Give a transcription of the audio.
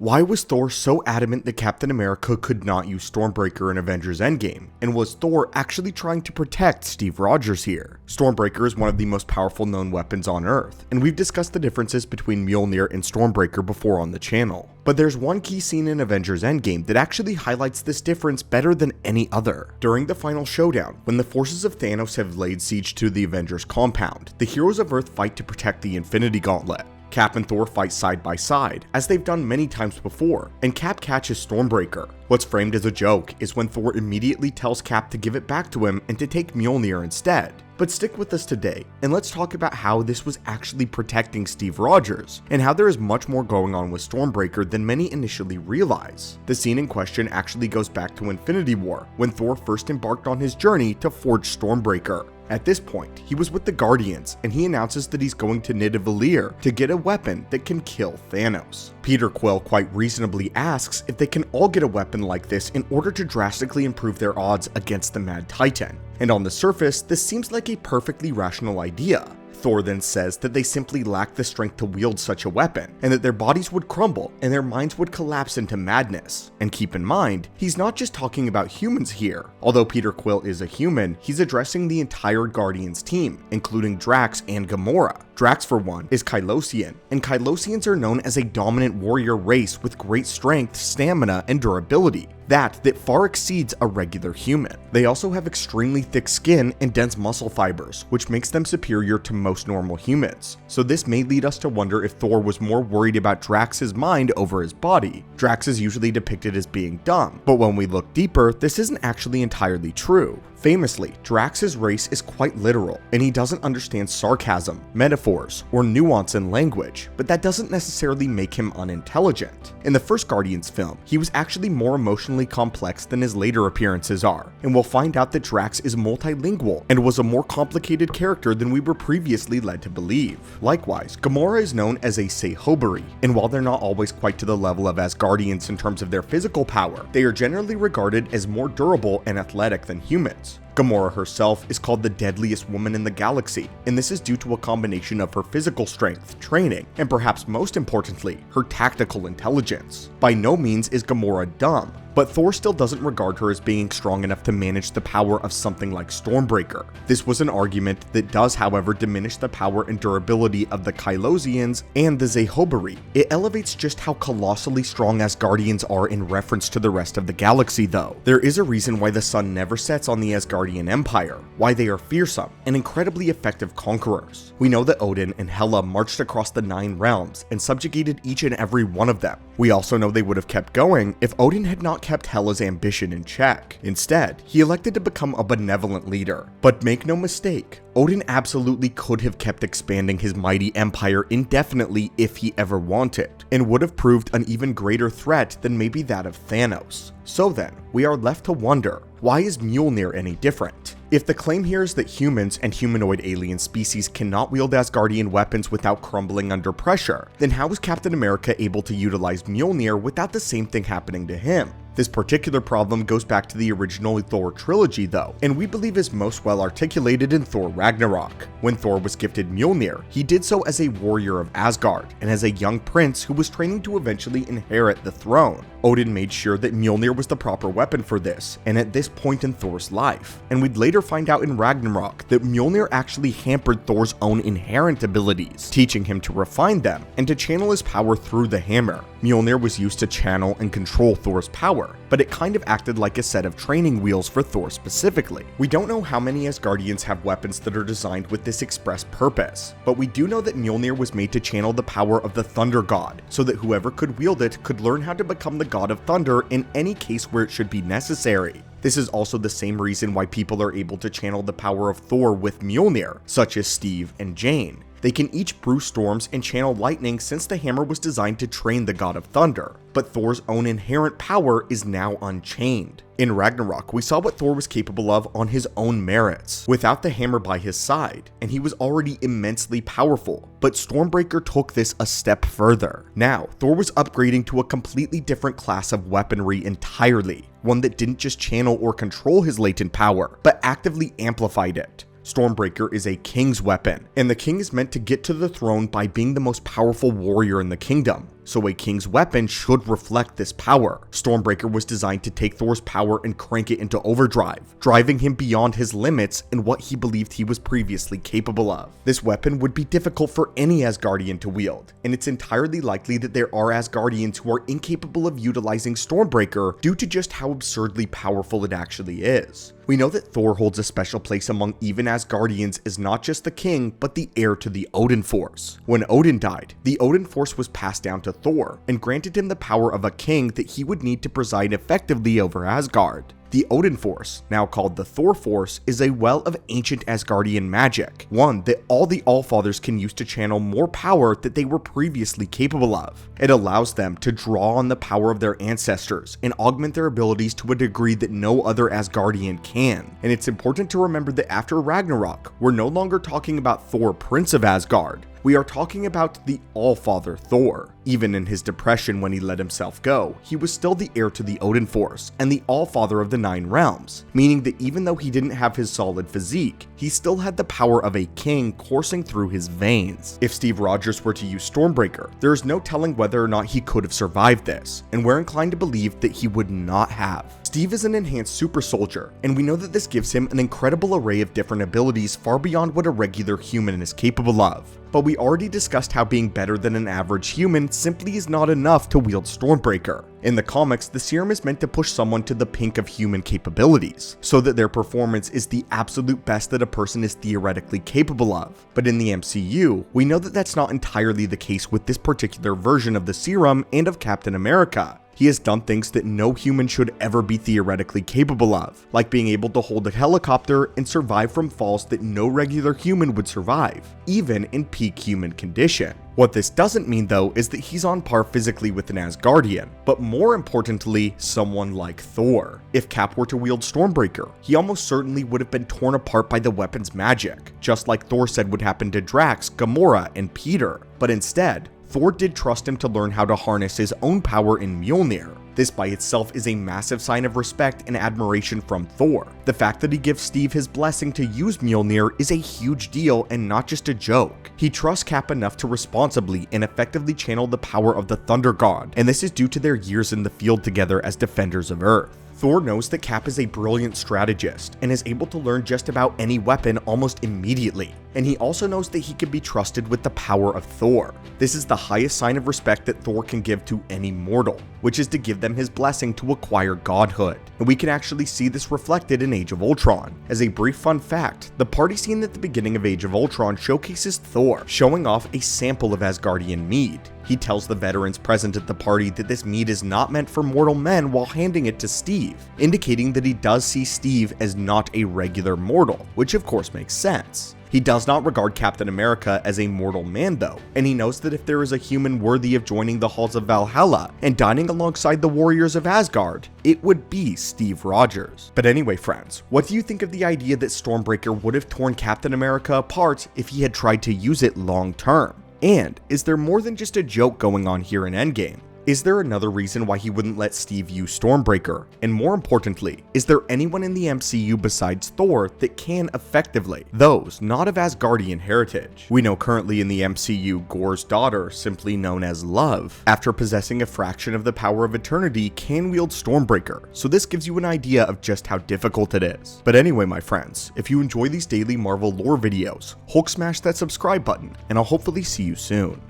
Why was Thor so adamant that Captain America could not use Stormbreaker in Avengers Endgame? And was Thor actually trying to protect Steve Rogers here? Stormbreaker is one of the most powerful known weapons on Earth, and we've discussed the differences between Mjolnir and Stormbreaker before on the channel. But there's one key scene in Avengers Endgame that actually highlights this difference better than any other. During the final showdown, when the forces of Thanos have laid siege to the Avengers compound, the heroes of Earth fight to protect the Infinity Gauntlet. Cap and Thor fight side by side, as they've done many times before, and Cap catches Stormbreaker. What's framed as a joke is when Thor immediately tells Cap to give it back to him and to take Mjolnir instead. But stick with us today, and let's talk about how this was actually protecting Steve Rogers, and how there is much more going on with Stormbreaker than many initially realize. The scene in question actually goes back to Infinity War, when Thor first embarked on his journey to forge Stormbreaker. At this point, he was with the Guardians, and he announces that he's going to Nidavellir to get a weapon that can kill Thanos. Peter Quill quite reasonably asks if they can all get a weapon like this in order to drastically improve their odds against the Mad Titan. And on the surface, this seems like a perfectly rational idea. Thor then says that they simply lack the strength to wield such a weapon, and that their bodies would crumble and their minds would collapse into madness. And keep in mind, he's not just talking about humans here. Although Peter Quill is a human, he's addressing the entire Guardians team, including Drax and Gamora. Drax, for one, is Kylosian, and Kylosians are known as a dominant warrior race with great strength, stamina, and durability. That far exceeds a regular human. They also have extremely thick skin and dense muscle fibers, which makes them superior to most normal humans. So this may lead us to wonder if Thor was more worried about Drax's mind over his body. Drax is usually depicted as being dumb, but when we look deeper, this isn't actually entirely true. Famously, Drax's race is quite literal, and he doesn't understand sarcasm, metaphors, or nuance in language, but that doesn't necessarily make him unintelligent. In the first Guardians film, he was actually more emotionally complex than his later appearances are, and we'll find out that Drax is multilingual and was a more complicated character than we were previously led to believe. Likewise, Gamora is known as a Sehobari, and while they're not always quite to the level of Asgardians in terms of their physical power, they are generally regarded as more durable and athletic than humans. Gamora herself is called the deadliest woman in the galaxy, and this is due to a combination of her physical strength, training, and perhaps most importantly, her tactical intelligence. By no means is Gamora dumb, but Thor still doesn't regard her as being strong enough to manage the power of something like Stormbreaker. This was an argument that does, however, diminish the power and durability of the Kylosians and the Sehobari. It elevates just how colossally strong Asgardians are in reference to the rest of the galaxy though. There is a reason why the sun never sets on the Asgardian Empire, why they are fearsome and incredibly effective conquerors. We know that Odin and Hela marched across the 9 realms and subjugated each and every one of them. We also know they would have kept going if Odin had not kept Hela's ambition in check. Instead, he elected to become a benevolent leader. But make no mistake, Odin absolutely could have kept expanding his mighty empire indefinitely if he ever wanted, and would have proved an even greater threat than maybe that of Thanos. So then, we are left to wonder, why is Mjolnir any different? If the claim here is that humans and humanoid alien species cannot wield Asgardian weapons without crumbling under pressure, then how is Captain America able to utilize Mjolnir without the same thing happening to him? This particular problem goes back to the original Thor trilogy though, and we believe is most well articulated in Thor Ragnarok. When Thor was gifted Mjolnir, he did so as a warrior of Asgard, and as a young prince who was training to eventually inherit the throne. Odin made sure that Mjolnir was the proper weapon for this, and at this point in Thor's life. And we'd later find out in Ragnarok that Mjolnir actually hampered Thor's own inherent abilities, teaching him to refine them and to channel his power through the hammer. Mjolnir was used to channel and control Thor's power, but it kind of acted like a set of training wheels for Thor specifically. We don't know how many Asgardians have weapons that are designed with this express purpose, but we do know that Mjolnir was made to channel the power of the Thunder God, so that whoever could wield it could learn how to become the God of Thunder in any case where it should be necessary. This is also the same reason why people are able to channel the power of Thor with Mjolnir, such as Steve and Jane. They can each brew storms and channel lightning since the hammer was designed to train the God of Thunder, but Thor's own inherent power is now unchained. In Ragnarok, we saw what Thor was capable of on his own merits, without the hammer by his side, and he was already immensely powerful, but Stormbreaker took this a step further. Now, Thor was upgrading to a completely different class of weaponry entirely, one that didn't just channel or control his latent power, but actively amplified it. Stormbreaker is a king's weapon, and the king is meant to get to the throne by being the most powerful warrior in the kingdom. so a king's weapon should reflect this power. Stormbreaker was designed to take Thor's power and crank it into overdrive, driving him beyond his limits and what he believed he was previously capable of. This weapon would be difficult for any Asgardian to wield, and it's entirely likely that there are Asgardians who are incapable of utilizing Stormbreaker due to just how absurdly powerful it actually is. We know that Thor holds a special place among even Asgardians as not just the king, but the heir to the Odin Force. When Odin died, the Odin Force was passed down to Thor and granted him the power of a king that he would need to preside effectively over Asgard. The Odin Force, now called the Thor Force, is a well of ancient Asgardian magic, one that all the Allfathers can use to channel more power that they were previously capable of. It allows them to draw on the power of their ancestors and augment their abilities to a degree that no other Asgardian can. And it's important to remember that after Ragnarok, we're no longer talking about Thor, Prince of Asgard. We are talking about the Allfather Thor. Even in his depression when he let himself go, he was still the heir to the Odin Force and the Allfather of the Nine Realms, meaning that even though he didn't have his solid physique, he still had the power of a king coursing through his veins. If Steve Rogers were to use Stormbreaker, there is no telling whether or not he could have survived this, and we're inclined to believe that he would not have. Steve is an enhanced super soldier, and we know that this gives him an incredible array of different abilities far beyond what a regular human is capable of. But we already discussed how being better than an average human simply is not enough to wield Stormbreaker. In the comics, the serum is meant to push someone to the peak of human capabilities, so that their performance is the absolute best that a person is theoretically capable of. But in the MCU, we know that that's not entirely the case with this particular version of the serum and of Captain America. He has done things that no human should ever be theoretically capable of, like being able to hold a helicopter and survive from falls that no regular human would survive, even in peak human condition. What this doesn't mean though is that he's on par physically with an Asgardian, but more importantly, someone like Thor. If Cap were to wield Stormbreaker, he almost certainly would have been torn apart by the weapon's magic, just like Thor said would happen to Drax, Gamora, and Peter. But instead, Thor did trust him to learn how to harness his own power in Mjolnir. This by itself is a massive sign of respect and admiration from Thor. The fact that he gives Steve his blessing to use Mjolnir is a huge deal and not just a joke. He trusts Cap enough to responsibly and effectively channel the power of the Thunder God, and this is due to their years in the field together as defenders of Earth. Thor knows that Cap is a brilliant strategist and is able to learn just about any weapon almost immediately, and he also knows that he can be trusted with the power of Thor. This is the highest sign of respect that Thor can give to any mortal, which is to give them his blessing to acquire godhood. And we can actually see this reflected in Age of Ultron. As a brief fun fact, the party scene at the beginning of Age of Ultron showcases Thor showing off a sample of Asgardian mead. He tells the veterans present at the party that this mead is not meant for mortal men while handing it to Steve, indicating that he does see Steve as not a regular mortal, which of course makes sense. He does not regard Captain America as a mortal man though, and he knows that if there is a human worthy of joining the halls of Valhalla and dining alongside the warriors of Asgard, it would be Steve Rogers. But anyway friends, what do you think of the idea that Stormbreaker would have torn Captain America apart if he had tried to use it long term? And is there more than just a joke going on here in Endgame? Is there another reason why he wouldn't let Steve use Stormbreaker? And more importantly, is there anyone in the MCU besides Thor that can effectively? Those not of Asgardian heritage. We know currently in the MCU, Gorr's daughter, simply known as Love, after possessing a fraction of the power of eternity, can wield Stormbreaker. So this gives you an idea of just how difficult it is. But anyway, my friends, if you enjoy these daily Marvel lore videos, Hulk smash that subscribe button, and I'll hopefully see you soon.